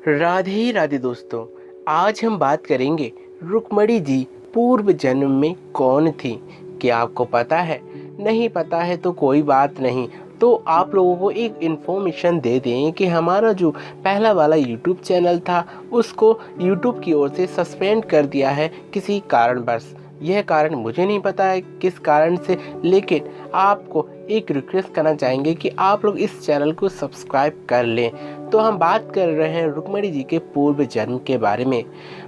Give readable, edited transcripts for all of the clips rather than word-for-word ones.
राधे राधे दोस्तों। आज हम बात करेंगे रुक्मणी जी पूर्व जन्म में कौन थी। क्या आपको पता है? नहीं पता है तो कोई बात नहीं, तो आप लोगों को एक इन्फॉर्मेशन दे दें कि हमारा जो पहला वाला यूट्यूब चैनल था उसको यूट्यूब की ओर से सस्पेंड कर दिया है किसी कारणवश। यह कारण मुझे नहीं पता है किस कारण से, लेकिन आपको एक रिक्वेस्ट करना चाहेंगे कि आप लोग इस चैनल को सब्सक्राइब कर लें। तो हम बात कर रहे हैं रुक्मणी जी के पूर्व जन्म के बारे में।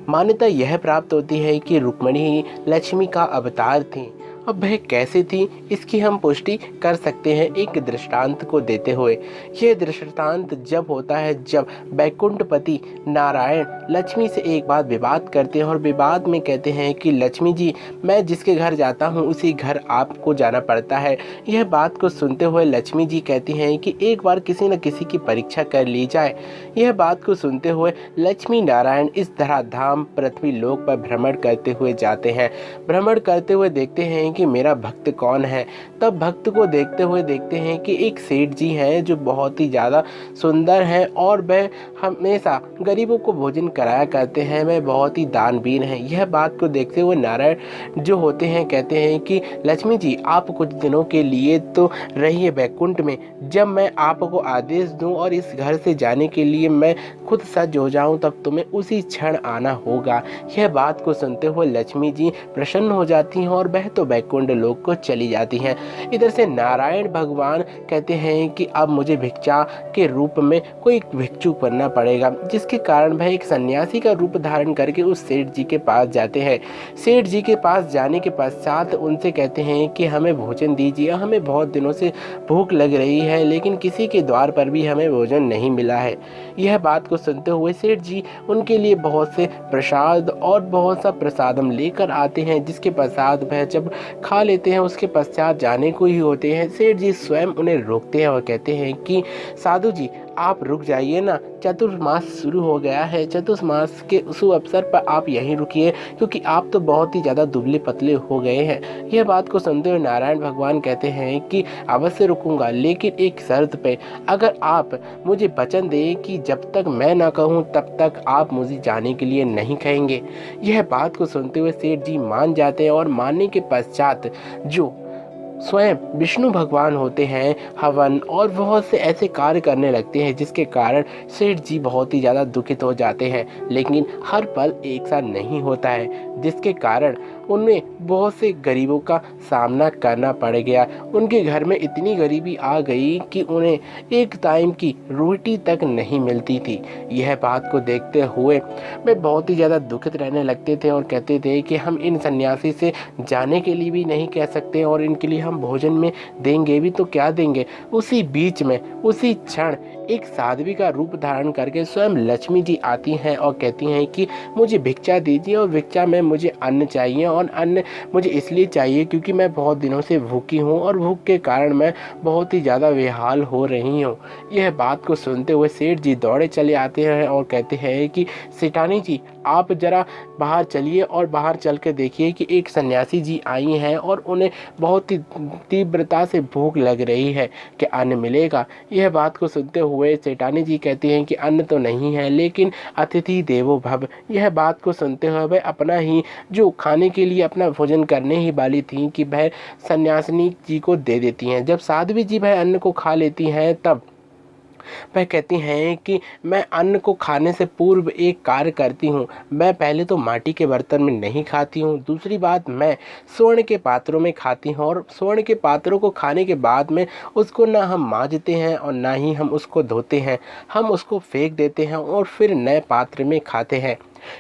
मान्यता यह प्राप्त होती है कि रुक्मणी ही लक्ष्मी का अवतार थी। अब वह कैसे थी इसकी हम पुष्टि कर सकते हैं एक दृष्टांत को देते हुए। यह दृष्टांत जब होता है जब वैकुंठपति नारायण लक्ष्मी से एक बात विवाद करते हैं और विवाद में कहते हैं कि लक्ष्मी जी, मैं जिसके घर जाता हूँ उसी घर आपको जाना पड़ता है। यह बात को सुनते हुए लक्ष्मी जी कहती हैं कि एक बार किसी न किसी की परीक्षा कर ली जाए। यह बात को सुनते हुए लक्ष्मी नारायण इस धराधाम पृथ्वी लोक पर भ्रमण करते हुए जाते हैं। भ्रमण करते हुए देखते हैं कि मेरा भक्त कौन है। तब भक्त को देखते हुए देखते हैं कि एक सेठ जी हैं जो बहुत ही ज़्यादा सुंदर हैं और वह हमेशा गरीबों को भोजन कराया करते हैं, वह बहुत ही दानवीर हैं। यह बात को देखते हुए नारायण जो होते हैं कहते हैं कि लक्ष्मी जी, आप कुछ दिनों के लिए तो रहिए बैकुंठ में, जब मैं आपको आदेश दूं और इस घर से जाने के लिए मैं खुद सज हो जाऊं तब तुम्हें उसी क्षण आना होगा। यह बात को सुनते हुए लक्ष्मी जी प्रसन्न हो जाती हैं और वह तो बैकुंठ लोक को चली जाती हैं। इधर से नारायण भगवान कहते हैं कि अब मुझे भिक्षा के रूप में कोई भिक्षुक बनना पड़ेगा, जिसके कारण वह एक सन्यासी का रूप धारण करके उस सेठ जी के पास जाते हैं। सेठ जी के पास जाने के पश्चात उनसे कहते हैं कि हमें भोजन दीजिए, हमें बहुत दिनों से भूख लग रही है, लेकिन किसी के द्वार पर भी हमें भोजन नहीं मिला है। यह बात को सुनते हुए सेठ जी उनके लिए बहुत से प्रसाद और बहुत सा प्रसादम लेकर आते हैं, जिसके पश्चात वह जब खा लेते हैं उसके पश्चात जाने को ही होते हैं। सेठ जी स्वयं उन्हें रोकते हैं और कहते हैं कि साधु जी, आप रुक जाइए ना, चतुर्मास शुरू हो गया है, चतुर्मास के शुभ अवसर पर आप यहीं रुकिए, क्योंकि आप तो बहुत ही ज़्यादा दुबले पतले हो गए हैं। यह बात को सुनते हुए नारायण भगवान कहते हैं कि अवश्य रुकूंगा, लेकिन एक शर्त पे, अगर आप मुझे वचन दें कि जब तक मैं ना कहूँ तब तक आप मुझे जाने के लिए नहीं कहेंगे। यह बात को सुनते हुए सेठ जी मान जाते हैं और मानने के पश्चात जो स्वयं विष्णु भगवान होते हैं हवन और बहुत से ऐसे कार्य करने लगते हैं, जिसके कारण सेठ जी बहुत ही ज़्यादा दुखित हो जाते हैं। लेकिन हर पल एक सा नहीं होता है, जिसके कारण उन्हें बहुत से गरीबों का सामना करना पड़ गया। उनके घर में इतनी गरीबी आ गई कि उन्हें एक टाइम की रोटी तक नहीं मिलती थी। यह बात को देखते हुए वे बहुत ही ज़्यादा दुखित रहने लगते थे और कहते थे कि हम इन सन्यासी से जाने के लिए भी नहीं कह सकते और इनके लिए हम भोजन में देंगे भी तो क्या देंगे। उसी बीच में उसी क्षण एक साध्वी का रूप धारण करके स्वयं लक्ष्मी जी आती हैं और कहती हैं कि मुझे भिक्षा दीजिए और भिक्षा में मुझे अन्न चाहिए, और अन्न मुझे इसलिए चाहिए क्योंकि मैं बहुत दिनों से भूखी हूँ और भूख के कारण मैं बहुत ही ज़्यादा बेहाल हो रही हूँ। यह बात को सुनते हुए सेठ जी दौड़े चले आते हैं और कहते हैं कि सेठानी जी, आप ज़रा बाहर चलिए और बाहर चल कर देखिए कि एक सन्यासी जी आई हैं और उन्हें बहुत ही तीव्रता से भूख लग रही है, कि अन्न मिलेगा। यह बात को सुनते हुए सेठानी जी कहती हैं कि अन्न तो नहीं है, लेकिन अतिथि देवो भव। यह बात को सुनते हुए वह अपना ही जो खाने के लिए अपना भोजन करने ही वाली थी कि वह सन्यासिनी जी को दे देती हैं। जब साध्वी जी वह अन्न को खा लेती हैं तब वह कहती हैं कि मैं अन्न को खाने से पूर्व एक कार्य करती हूँ। मैं पहले तो माटी के बर्तन में नहीं खाती हूँ, दूसरी बात मैं स्वर्ण के पात्रों में खाती हूँ, और स्वर्ण के पात्रों को खाने के बाद में उसको ना हम मांजते हैं और ना ही हम उसको धोते हैं, हम उसको फेंक देते हैं और फिर नए पात्र में खाते हैं।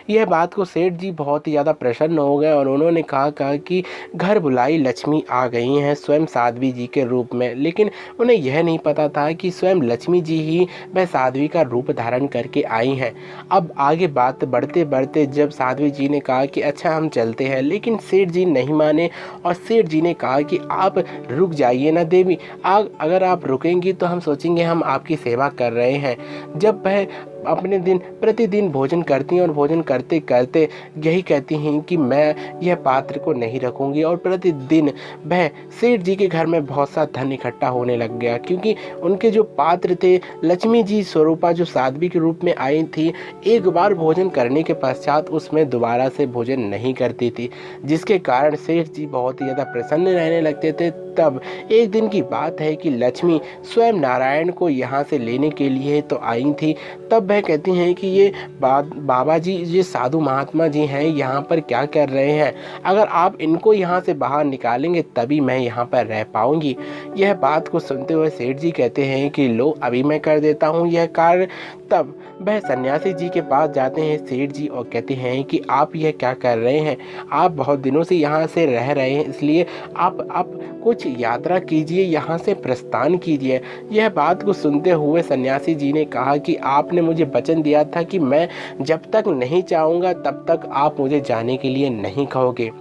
यह बात को सेठ जी बहुत ही ज़्यादा प्रसन्न हो गए और उन्होंने कहा कि घर बुलाई लक्ष्मी आ गई हैं स्वयं साध्वी जी के रूप में। लेकिन उन्हें यह नहीं पता था कि स्वयं लक्ष्मी जी ही वह साध्वी का रूप धारण करके आई हैं। अब आगे बात बढ़ते बढ़ते जब साध्वी जी ने कहा कि अच्छा हम चलते हैं, लेकिन सेठ जी नहीं माने और सेठ जी ने कहा कि आप रुक जाइए ना देवी, अगर आप रुकेंगी तो हम सोचेंगे हम आपकी सेवा कर रहे हैं। जब वह अपने दिन प्रतिदिन भोजन करती हैं और भोजन करते करते यही कहती हैं कि मैं यह पात्र को नहीं रखूँगी। और प्रतिदिन वह सेठ जी के घर में बहुत सा धन इकट्ठा होने लग गया, क्योंकि उनके जो पात्र थे, लक्ष्मी जी स्वरूपा जो साध्वी के रूप में आई थी, एक बार भोजन करने के पश्चात उसमें दोबारा से भोजन नहीं करती थी, जिसके कारण सेठ जी बहुत ही ज़्यादा प्रसन्न रहने लगते थे। तब एक दिन की बात है कि लक्ष्मी स्वयं नारायण को यहाँ से लेने के लिए तो आई थी। तब वह कहती हैं कि ये बाबा जी, ये साधु महात्मा जी हैं, यहाँ पर क्या कर रहे हैं? अगर आप इनको यहाँ से बाहर निकालेंगे तभी मैं यहाँ पर रह पाऊँगी। यह बात को सुनते हुए सेठ जी कहते हैं कि लो, अभी मैं कर देता हूँ यह कार्य। तब वह सन्यासी जी के पास जाते हैं सेठ जी और कहते हैं कि आप यह क्या कर रहे हैं? आप बहुत दिनों से यहाँ से रह रहे हैं, इसलिए आप कुछ यात्रा कीजिए, यहाँ से प्रस्थान कीजिए। यह बात को सुनते हुए सन्यासी जी ने कहा कि आपने मुझे वचन दिया था कि मैं जब तक नहीं चाहूँगा तब तक आप मुझे जाने के लिए नहीं कहोगे।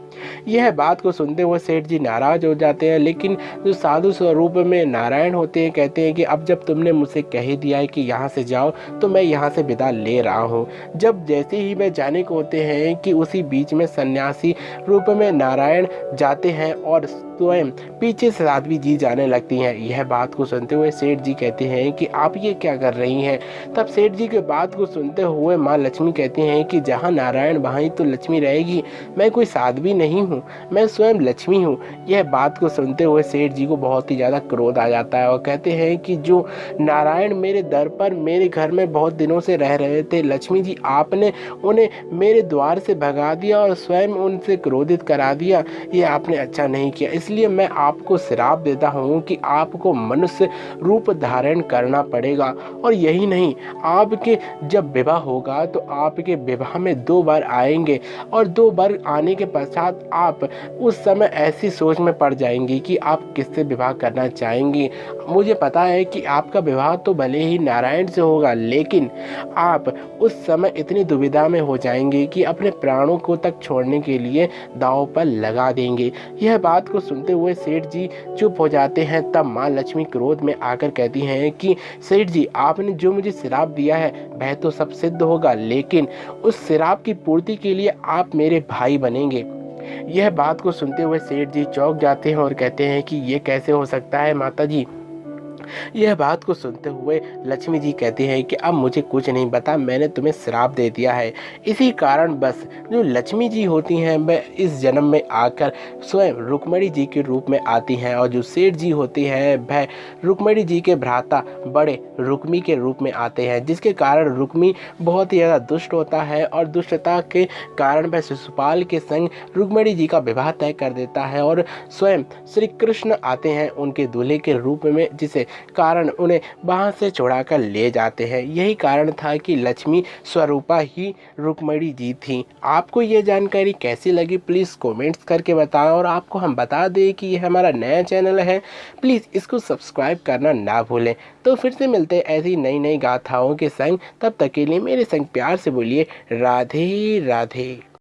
यह बात को सुनते हुए सेठ जी नाराज हो जाते हैं, लेकिन जो साधु स्वरूप में नारायण होते हैं कहते हैं कि अब जब तुमने मुझसे कह ही दिया है कि यहाँ से जाओ, तो मैं यहाँ से विदा ले रहा हूँ। जब जैसे ही वे जाने को होते हैं कि उसी बीच में सन्यासी रूप में नारायण जाते हैं और स्वयं पीछे से साध्वी जी जाने लगती हैं। यह बात को सुनते हुए सेठ जी कहते हैं कि आप ये क्या कर रही हैं? तब सेठ जी के बात को सुनते हुए माँ लक्ष्मी कहती हैं कि जहाँ नारायण वहाँ ही तो लक्ष्मी रहेगी। मैं कोई साध्वी नहीं हूँ, मैं स्वयं लक्ष्मी हूँ। यह बात को सुनते हुए सेठ जी को बहुत ही ज़्यादा क्रोध आ जाता है और कहते हैं कि जो नारायण मेरे दर पर मेरे घर में बहुत दिनों से रह रहे थे, लक्ष्मी जी आपने उन्हें मेरे द्वार से भगा दिया और स्वयं उनसे क्रोधित करा दिया। ये आपने अच्छा नहीं किया, इसलिए मैं आपको श्राप देता हूँ कि आपको मनुष्य रूप धारण करना पड़ेगा। और यही नहीं, आपके जब विवाह होगा तो आपके विवाह में 2 बार आएंगे और 2 बार आने के पश्चात आप उस समय ऐसी सोच में पड़ जाएंगी कि आप किससे विवाह करना चाहेंगी। मुझे पता है कि आपका विवाह तो भले ही नारायण से होगा, लेकिन आप उस समय इतनी दुविधा में हो जाएंगे कि अपने प्राणों को तक छोड़ने के लिए दांव पर लगा देंगे। यह बात को सुनते हुए सेठ जी चुप हो जाते हैं। तब माँ लक्ष्मी क्रोध में आकर कहती हैं कि सेठ जी, आपने जो मुझे श्राप दिया है वह तो सब सिद्ध होगा, लेकिन उस श्राप की पूर्ति के लिए आप मेरे भाई बनेंगे। यह बात को सुनते हुए सेठ जी चौंक जाते हैं और कहते हैं कि ये कैसे हो सकता है माता जी। यह बात को सुनते हुए लक्ष्मी जी कहती हैं कि अब मुझे कुछ नहीं पता, मैंने तुम्हें श्राप दे दिया है। इसी कारण बस जो लक्ष्मी जी होती हैं वह इस जन्म में आकर स्वयं रुक्मणी जी के रूप में आती हैं, और जो सेठ जी होती हैं वह रुक्मणी जी के भ्राता बड़े रुक्मी के रूप में आते हैं, जिसके कारण रुक्मी बहुत ही ज़्यादा दुष्ट होता है और दुष्टता के कारण वह शिशुपाल के संग रुक्मणी जी का विवाह तय कर देता है और स्वयं श्री कृष्ण आते हैं उनके दूल्हे के रूप में, जिसे कारण उन्हें वहां से छुड़ाकर ले जाते हैं। यही कारण था कि लक्ष्मी स्वरूपा ही रुक्मणी जी थी। आपको ये जानकारी कैसी लगी प्लीज़ कमेंट्स करके बताएं, और आपको हम बता दें कि ये हमारा नया चैनल है, प्लीज़ इसको सब्सक्राइब करना ना भूलें। तो फिर से मिलते हैं ऐसी नई नई गाथाओं के संग, तब तक के लिए मेरे संग प्यार से बोलिए राधे राधे।